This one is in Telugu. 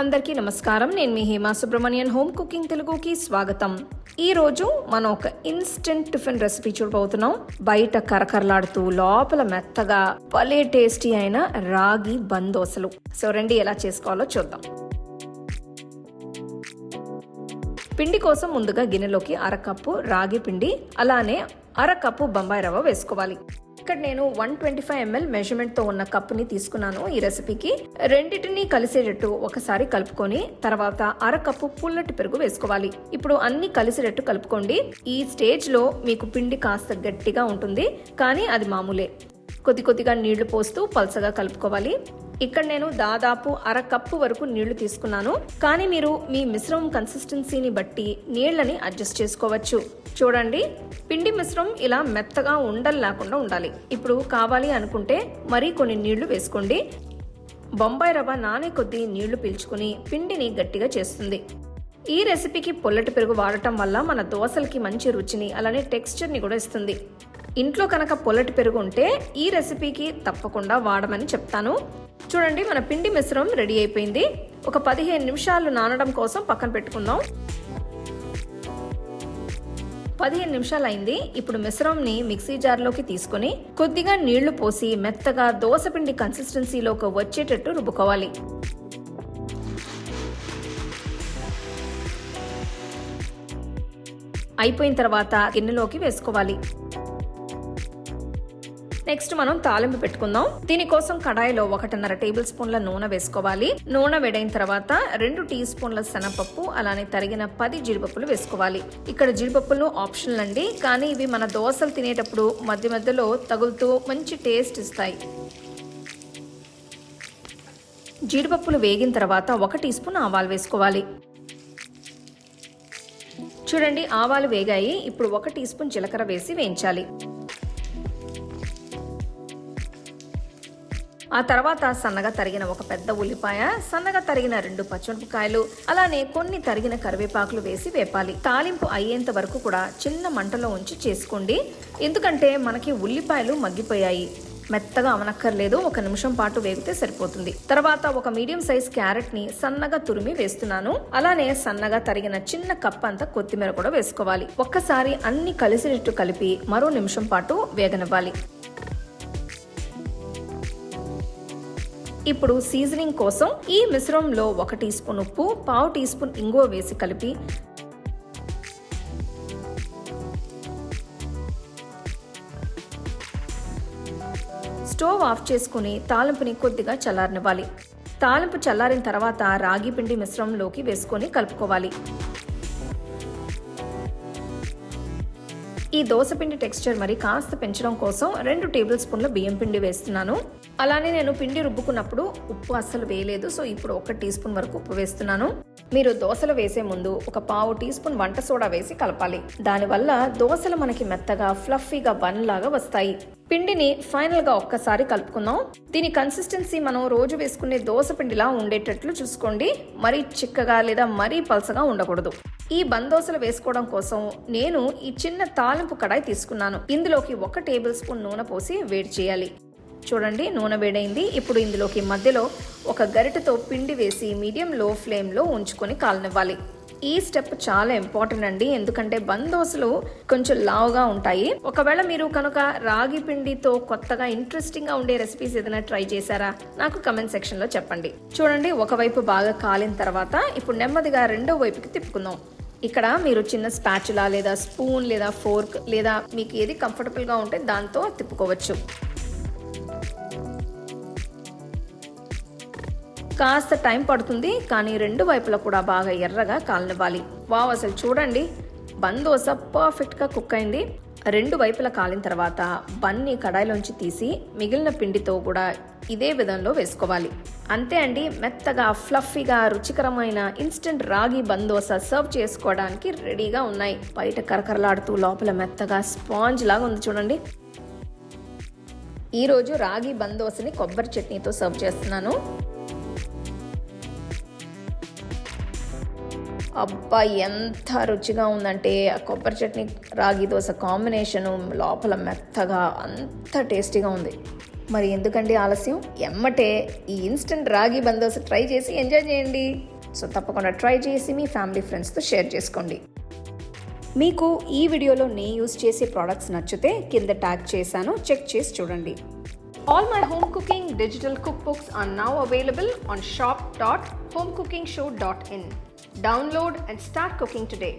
అందరికీ నమస్కారం. నేను మీ హేమా సుబ్రమణియన్. హోమ్ కుకింగ్ తెలుగుకి స్వాగతం. ఈ రోజు మనం ఒక ఇన్స్టెంట్ టిఫిన్ రెసిపీ చూడబోతున్నాం. బయట కరకరలాడుతూ లోపల మెత్తగా భలే టేస్టీ అయిన రాగి బందోసలు. సో రండి ఎలా చేసుకోవాలో చూద్దాం. పిండి కోసం ముందుగా గిన్నెలోకి అరకప్పు రాగి పిండి, అలానే అరకప్పు బొంబాయి రవ్వ వేసుకోవాలి. ఇక్కడ నేను 125 ml మెజర్మెంట్ తో ఉన్న కప్పుని తీసుకున్నాను. ఈ రెసిపీకి రెండింటిని కలిసేటట్టు ఒకసారి కలుపుకొని తర్వాత అరకప్పు పుల్లటి పెరుగు వేసుకోవాలి. ఇప్పుడు అన్ని కలిసేటట్టు కలుపుకోండి. ఈ స్టేజ్ లో మీకు పిండి కాస్త గట్టిగా ఉంటుంది, కానీ అది మామూలే. కొద్దిగా నీళ్లు పోస్తూ పల్చగా కలుపుకోవాలి. ఇక్కడ నేను దాదాపు అరకప్పు వరకు నీళ్లు తీసుకున్నాను, కానీ మీరు మీ మిశ్రమం కన్సిస్టెన్సీని బట్టి నీళ్లని అడ్జస్ట్ చేసుకోవచ్చు. చూడండి, పిండి మిశ్రమం ఇలా మెత్తగా ఉండలు లేకుండా ఉండాలి. ఇప్పుడు కావాలి అనుకుంటే మరీ కొన్ని నీళ్లు వేసుకోండి. బొంబాయి రవ్వ నానే కొద్దీ నీళ్లు పీల్చుకుని పిండిని గట్టిగా చేస్తుంది. ఈ రెసిపీకి పొల్లటి పెరుగు వాడటం వల్ల మన దోసలకి మంచి రుచిని అలానే టెక్స్చర్ని కూడా ఇస్తుంది. ఇంట్లో కనుక పొల్లటి పెరుగు ఉంటే ఈ రెసిపీకి తప్పకుండా వాడమని చెప్తాను. చూడండి, మన పిండి మిశ్రమం రెడీ అయిపోయింది. ఒక 15 నిమిషాలు నానడం కోసం పక్కన పెట్టుకుందాం. 15 నిమిషాలు అయింది. ఇప్పుడు మిశ్రమంని మిక్సీ జార్లోకి తీసుకుని కొద్దిగా నీళ్లు పోసి మెత్తగా దోసపిండి కన్సిస్టెన్సీలోకి వచ్చేటట్టు రుబ్బుకోవాలి. అయిపోయిన తర్వాత గిన్నెలోకి వేసుకోవాలి. నెక్స్ట్ మనం తాలింపు పెట్టుకుందాం. దీనికోసం కడాయిలో 1.5 టేబుల్ స్పూన్ల నూనె వేసుకోవాలి. నూనె వేడైన తర్వాత 2 టీ స్పూన్ల శనగపప్పు, అలానే తరిగిన 10 జీడిపప్పులు వేసుకోవాలి. ఇక్కడ జీడిపప్పులు ఆప్షనల్ అండి, కానీ ఇవి మన దోసలు తినేటప్పుడు మధ్య మధ్యలో తగులుతూ మంచి టేస్ట్ ఇస్తాయి. జీడిపప్పులు వేగిన తర్వాత 1 టీ స్పూన్ ఆవాలు వేసుకోవాలి. చూడండి, ఆవాలు వేగాయి. ఇప్పుడు 1 టీ స్పూన్ జీలకర్ర వేసి వేయించాలి. ఆ తర్వాత సన్నగా తరిగిన ఒక పెద్ద ఉల్లిపాయ, సన్నగా తరిగిన 2 పచ్చిమిరపకాయలు, అలానే కొన్ని తరిగిన కరివేపాకులు వేసి వేపాలి. తాలింపు అయ్యేంత వరకు కూడా చిన్న మంటలో ఉంచి చేసుకోండి, ఎందుకంటే మనకి ఉల్లిపాయలు మగ్గిపోయాయి. మెత్తగా అవనక్కర్లేదు, 1 నిమిషం పాటు వేగితే సరిపోతుంది. తర్వాత ఒక మీడియం సైజ్ క్యారెట్ ని సన్నగా తురిమి వేస్తున్నాను. అలానే సన్నగా తరిగిన చిన్న కప్ అంతా కొత్తిమీర కూడా వేసుకోవాలి. ఒక్కసారి అన్ని కలిసినట్టు కలిపి మరో నిమిషం పాటు వేగనివ్వాలి. ఇప్పుడు సీజనింగ్ కోసం ఈ మిశ్రమంలో 1 టీ స్పూన్ ఉప్పు, 1/2 టీ స్పూన్ ఇంగువ వేసి కలిపి స్టవ్ ఆఫ్ చేసుకుని తాలింపుని కొద్దిగా చల్లారనివ్వాలి. తాలింపు చల్లారిన తర్వాత రాగి పిండి మిశ్రమంలోకి వేసుకొని కలుపుకోవాలి. ఈ దోసపిండి టెక్స్చర్ మరి కాస్త పెంచడం కోసం 2 టేబుల్ స్పూన్ల బియ్యం పిండి వేస్తున్నాను. అలానే నేను పిండి రుబ్బుకున్నప్పుడు ఉప్పు అస్సలు వేయలేదు, సో ఇప్పుడు 1 టీ స్పూన్ వరకు ఉప్పు వేస్తున్నాను. మీరు దోసలు వేసే ముందు ఒక 1/2 టీ స్పూన్ వంట సోడా వేసి కలపాలి. దానివల్ల దోసలు మనకి మెత్తగా ఫ్లఫీగా బన్ లాగా వస్తాయి. పిండిని ఫైనల్ గా ఒక్కసారి కలుపుకుందాం. దీని కన్సిస్టెన్సీ మనం రోజు వేసుకునే దోస పిండిలా ఉండేటట్లు చూసుకోండి. మరీ చిక్కగా లేదా మరీ పల్సగా ఉండకూడదు. ఈ బందోసలు వేసుకోవడం కోసం నేను ఈ చిన్న తాలింపు కడాయి తీసుకున్నాను. ఇందులోకి 1 టేబుల్ స్పూన్ నూనె పోసి వేడి చేయాలి. చూడండి, నూనె వేడైంది. ఇప్పుడు ఇందులోకి మధ్యలో ఒక గరిటెతో పిండి వేసి మీడియం లో ఫ్లేమ్ లో ఉంచుకొని కాలనివ్వాలి. ఈ స్టెప్ చాలా ఇంపార్టెంట్ అండి, ఎందుకంటే బందోసలు కొంచెం లావుగా ఉంటాయి. ఒకవేళ మీరు కనుక రాగి పిండితో కొత్తగా ఇంట్రెస్టింగ్ గా ఉండే రెసిపీస్ ఏదైనా ట్రై చేశారా, నాకు కమెంట్ సెక్షన్ లో చెప్పండి. చూడండి, ఒకవైపు బాగా కాలిన తర్వాత ఇప్పుడు నెమ్మదిగా రెండో వైపుకి తిప్పుకుందాం. ఇక్కడ మీరు చిన్న స్పాచులా లేదా స్పూన్ లేదా ఫోర్క్ లేదా మీకు ఏది కంఫర్టబుల్ గా ఉంటే దాంతో తిప్పుకోవచ్చు. కాస్త టైం పడుతుంది, కానీ 2 వైపులా కూడా బాగా ఎర్రగా కాలనివ్వాలి. వావ్, అసలు చూడండి, బందోస పర్ఫెక్ట్ గా కుక్ అయింది. 2 వైపులా కాలిన తర్వాత బన్ని కడాయిలోంచి తీసి మిగిలిన పిండితో కూడా ఇదే విధంలో వేసుకోవాలి. అంతే అండి, మెత్తగా ఫ్లఫీగా రుచికరమైన ఇన్స్టెంట్ రాగి బందోస సర్వ్ చేసుకోవడానికి రెడీగా ఉన్నాయి. బయట కరకరలాడుతూ లోపల మెత్తగా స్పాంజ్ లాగా ఉంది. చూడండి, ఈరోజు రాగి బందోసని కొబ్బరి చట్నీతో సర్వ్ చేస్తున్నాను. అబ్బా, ఎంత రుచిగా ఉందంటే ఆ కొబ్బరి చట్నీ రాగి దోశ కాంబినేషను లోపల మెత్తగా అంత టేస్టీగా ఉంది. మరి ఎందుకండి ఆలస్యం, ఎమ్మటే ఈ ఇన్స్టెంట్ రాగి బందోస ట్రై చేసి ఎంజాయ్ చేయండి. సో తప్పకుండా ట్రై చేసి మీ ఫ్యామిలీ ఫ్రెండ్స్తో షేర్ చేసుకోండి. మీకు ఈ వీడియోలో నేను యూజ్ చేసే ప్రోడక్ట్స్ నచ్చితే కింద ట్యాగ్ చేశాను, చెక్ చేసి చూడండి. All my home cooking digital cookbooks are now available on shop.homecookingshow.in. Download and start cooking today.